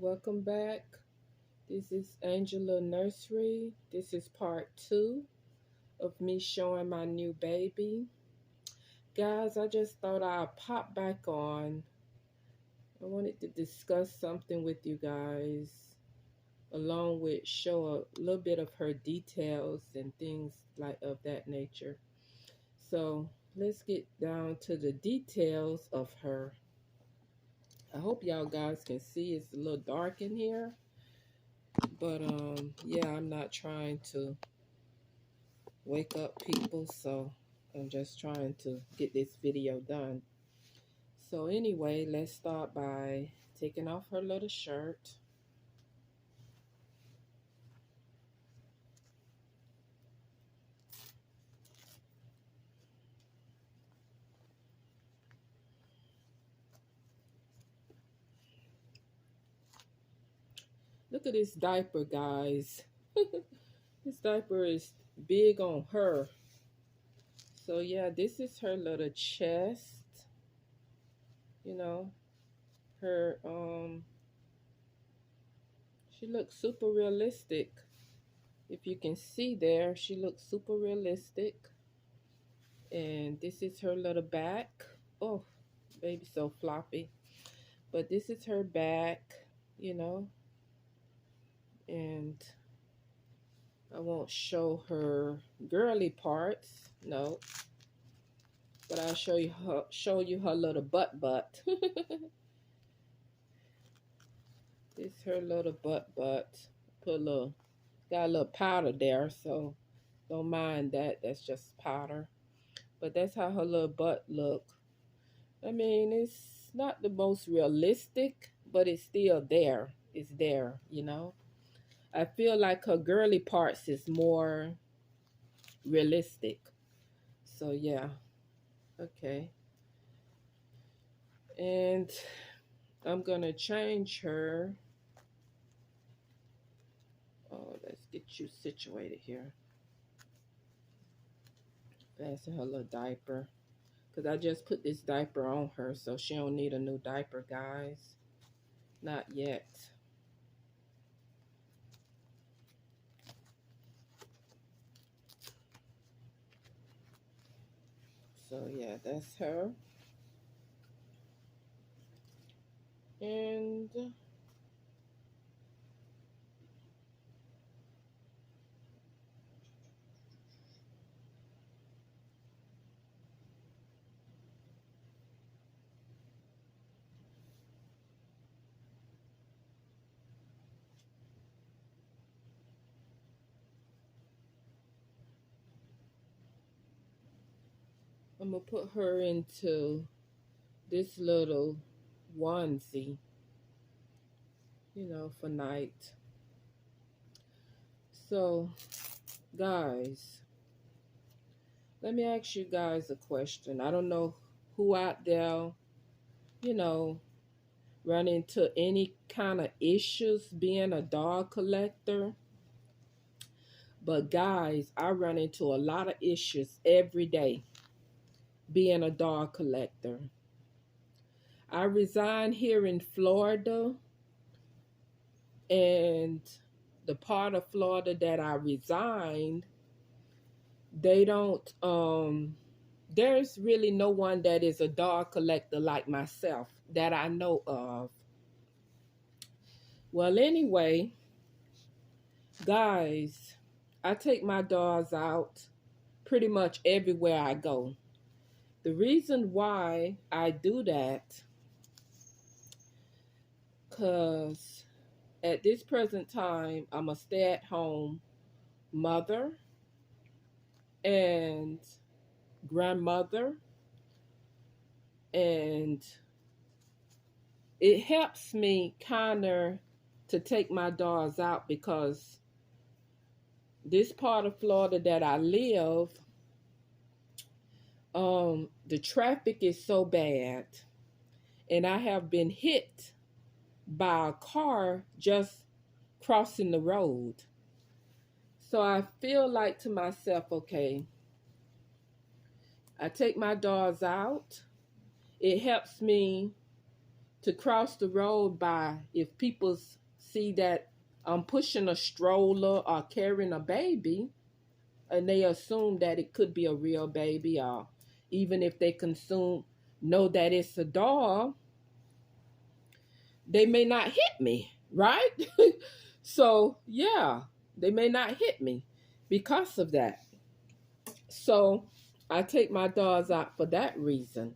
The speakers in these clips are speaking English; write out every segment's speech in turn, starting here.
Welcome back. This is Angela Nursery. This is part two of me showing my new baby. Guys, I just thought I'd pop back on. I wanted to discuss something with you guys, along with show a little bit of her details and things like of that nature. So let's get down to the details of her. I hope y'all guys can see it's a little dark in here. But yeah, I'm not trying to wake up people, so I'm just trying to get this video done. So anyway, let's start by taking off her little shirt. Look at this diaper, guys. This diaper is big on her. So yeah, this is her little chest. You know, her she looks super realistic. If you can see there, she looks super realistic. And this is her little back. Oh, baby, so floppy. But this is her back, you know. And I won't show her girly parts, no. But I'll show you her little butt. This her little butt. Put a little, got a little powder there, so don't mind that. That's just powder. But that's how her little butt look. I mean, it's not the most realistic, but it's still there. It's there, you know. I feel like her girly parts is more realistic. So yeah, okay. And I'm gonna change her. Oh, let's get you situated here. Fasten her little diaper. Because I just put this diaper on her, so she don't need a new diaper, guys. Not yet. So yeah, that's her. And I'm gonna put her into this little onesie, you know, for night. So, guys, let me ask you guys a question. I don't know who out there, you know, run into any kind of issues being a dog collector. But guys, I run into a lot of issues every day being a dog collector. I reside here in Florida, and the part of Florida that I reside, they don't there's really no one that is a dog collector like myself that I know of. Well, anyway, guys, I take my dogs out pretty much everywhere I go. The reason why I do that, because at this present time, I'm a stay-at-home mother and grandmother, and it helps me kind of to take my dogs out because this part of Florida that I live, the traffic is so bad, and I have been hit by a car just crossing the road. So I feel like to myself, okay, I take my dogs out. It helps me to cross the road by, if people see that I'm pushing a stroller or carrying a baby, and they assume that it could be a real baby, or even if they know that it's a doll, they may not hit me, right? So yeah, they may not hit me because of that. So I take my dogs out for that reason.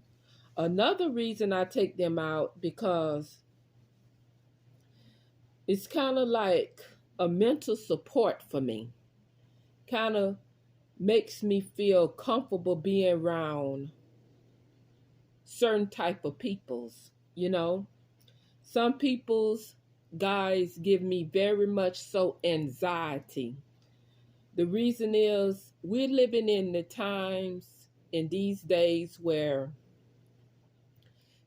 Another reason I take them out, because it's kind of like a mental support for me. Kind of makes me feel comfortable being around certain type of peoples, you know. Some people's, guys, give me very much so anxiety. The reason is we're living in the times in these days where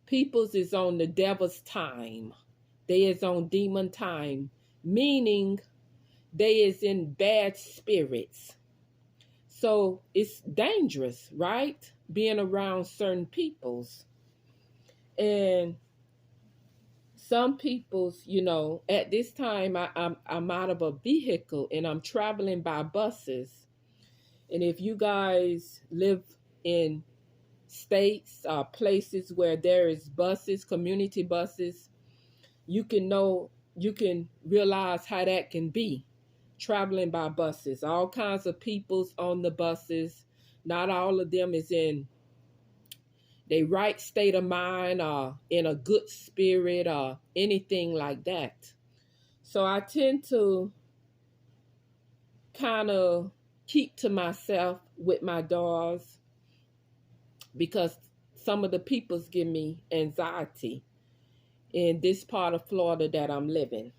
people's is on the devil's time. They is on demon time, meaning they is in bad spirits. So it's dangerous, right? Being around certain peoples. And some people's, you know, at this time I'm out of a vehicle and I'm traveling by buses. And if you guys live in states or places where there is buses, community buses, you can realize how that can be, traveling by buses. All kinds of peoples on the buses. Not all of them is in their right state of mind or in a good spirit or anything like that. So I tend to kind of keep to myself with my dogs, because some of the peoples give me anxiety in this part of Florida that I'm living.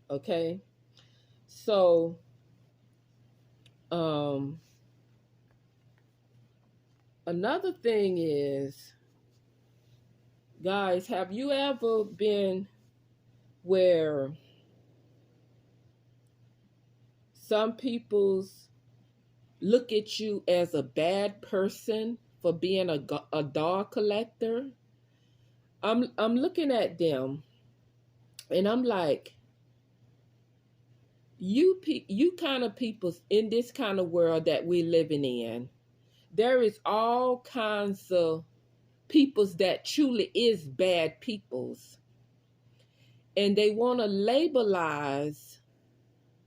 Okay? So another thing is, guys, have you ever been where some people's look at you as a bad person for being a dog collector? I'm looking at them and I'm like, you kind of peoples in this kind of world that we're living in, there is all kinds of peoples that truly is bad peoples. And they want to labelize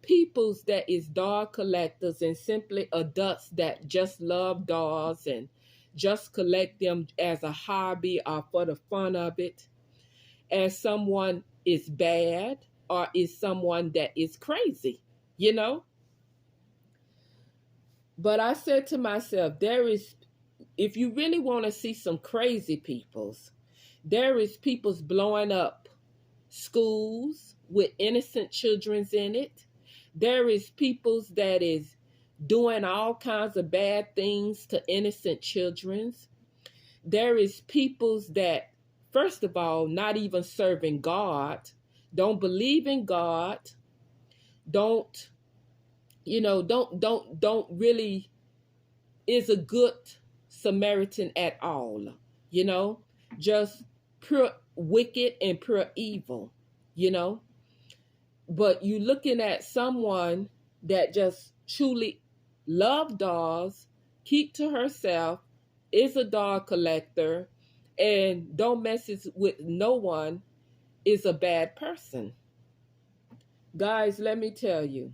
peoples that is dog collectors and simply adults that just love dogs and just collect them as a hobby or for the fun of it, as someone is bad or is someone that is crazy, you know? But I said to myself, if you really want to see some crazy peoples, there is peoples blowing up schools with innocent children's in it. There is peoples that is doing all kinds of bad things to innocent children's. There is peoples that, first of all, not even serving God, don't believe in God, don't really is a good Samaritan at all, you know, just pure wicked and pure evil, you know. But you looking at someone that just truly love dogs, keep to herself, is a dog collector, and don't mess with no one, is a bad person. Guys, let me tell you,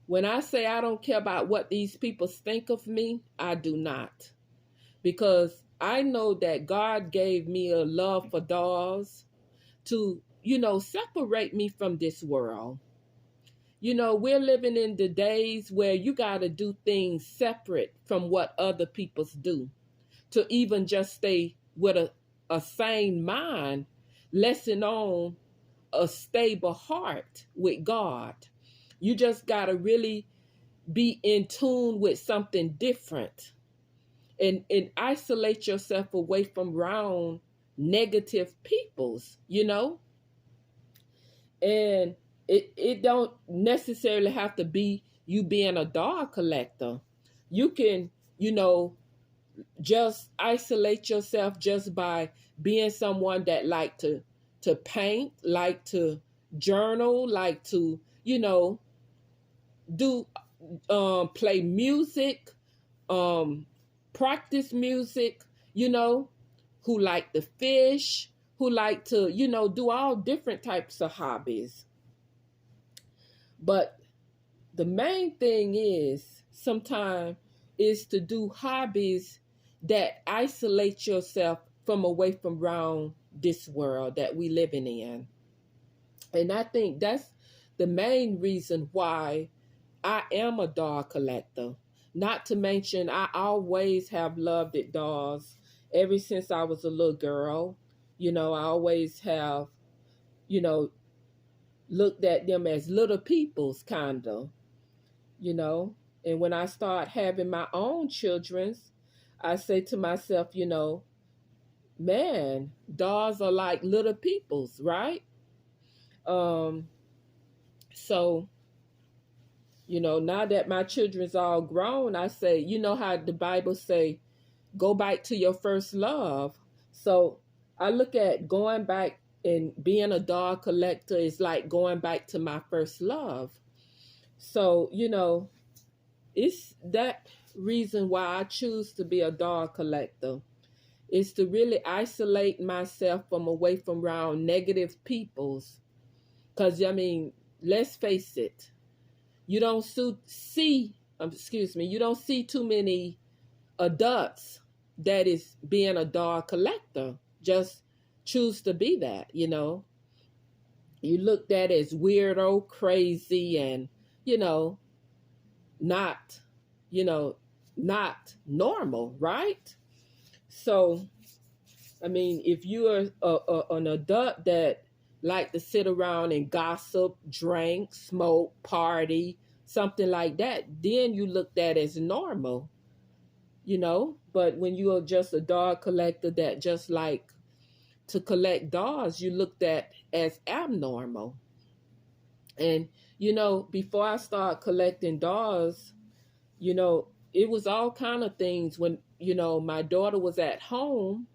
when I say I don't care about what these people think of me, I do not. Because I know that God gave me a love for dogs to, separate me from this world. We're living in the days where you got to do things separate from what other people do to even just stay with a sane mind, lesson on a stable heart with God. You just got to really be in tune with something different and isolate yourself away from around negative peoples, And it don't necessarily have to be you being a dog collector. You can, just isolate yourself just by being someone that like to paint, like to journal, like to, do play music, practice music, who like to fish, who like to, do all different types of hobbies. But the main thing is sometimes is to do hobbies that isolate yourself from away from around this world that we living in. And I think that's the main reason why I am a doll collector. Not to mention, I always have loved it dolls ever since I was a little girl. I always have, you know, looked at them as little people's kind of, you know. And when I start having my own children's, I say to myself, man, dolls are like little people's, right? Um, so now that my children's all grown, I say, how the Bible say, go back to your first love. So I look at going back and being a doll collector is like going back to my first love. So, it's that reason why I choose to be a doll collector is to really isolate myself from away from around negative peoples. Because, let's face it, you don't see, you don't see too many adults that is being a doll collector. Just choose to be that, You looked at as weirdo, crazy, and, not, not normal, right? So, if you're an adult that like to sit around and gossip, drink, smoke, party, something like that, then you look at as normal, But when you are just a doll collector that just like to collect dolls, you looked at as abnormal. And, before I started collecting dolls, it was all kind of things when, my daughter was at home.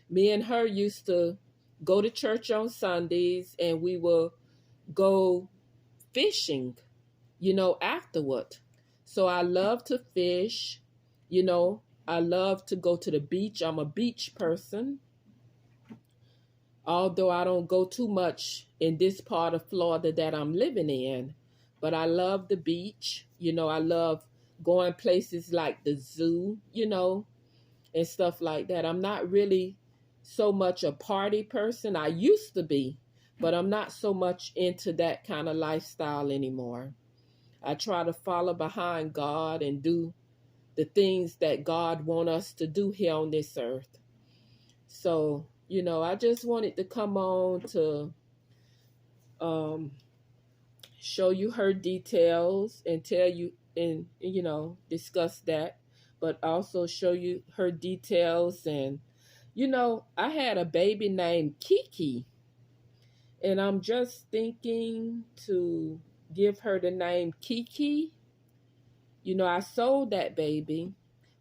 Me and her used to go to church on Sundays and we will go fishing, afterward. So I love to fish, I love to go to the beach. I'm a beach person. Although I don't go too much in this part of Florida that I'm living in, but I love the beach. I love going places like the zoo, and stuff like that. I'm not really so much a party person. I used to be, but I'm not so much into that kind of lifestyle anymore. I try to follow behind God and do the things that God wants us to do here on this earth. So, I just wanted to come on to show you her details and tell you and, discuss that, but also show you her details. And, I had a baby named Kiki, and I'm just thinking to give her the name Kiki. I sold that baby,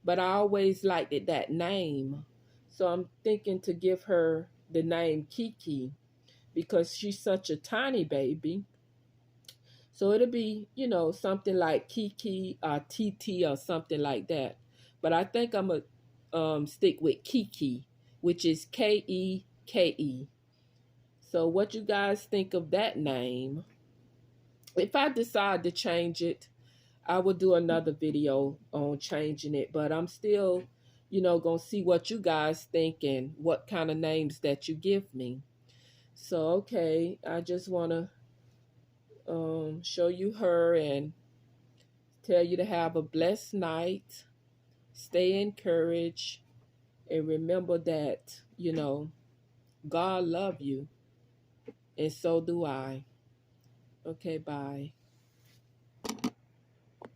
but I always liked that name. So I'm thinking to give her the name Kiki because she's such a tiny baby. So it'll be, something like Kiki or TT or something like that. But I think I'm going to stick with Kiki, which is Keke. So what you guys think of that name? If I decide to change it, I will do another video on changing it. But I'm still, going to see what you guys think and what kind of names that you give me. So, okay, I just want to show you her and tell you to have a blessed night. Stay encouraged. And remember that, God love you. And so do I. Okay, bye.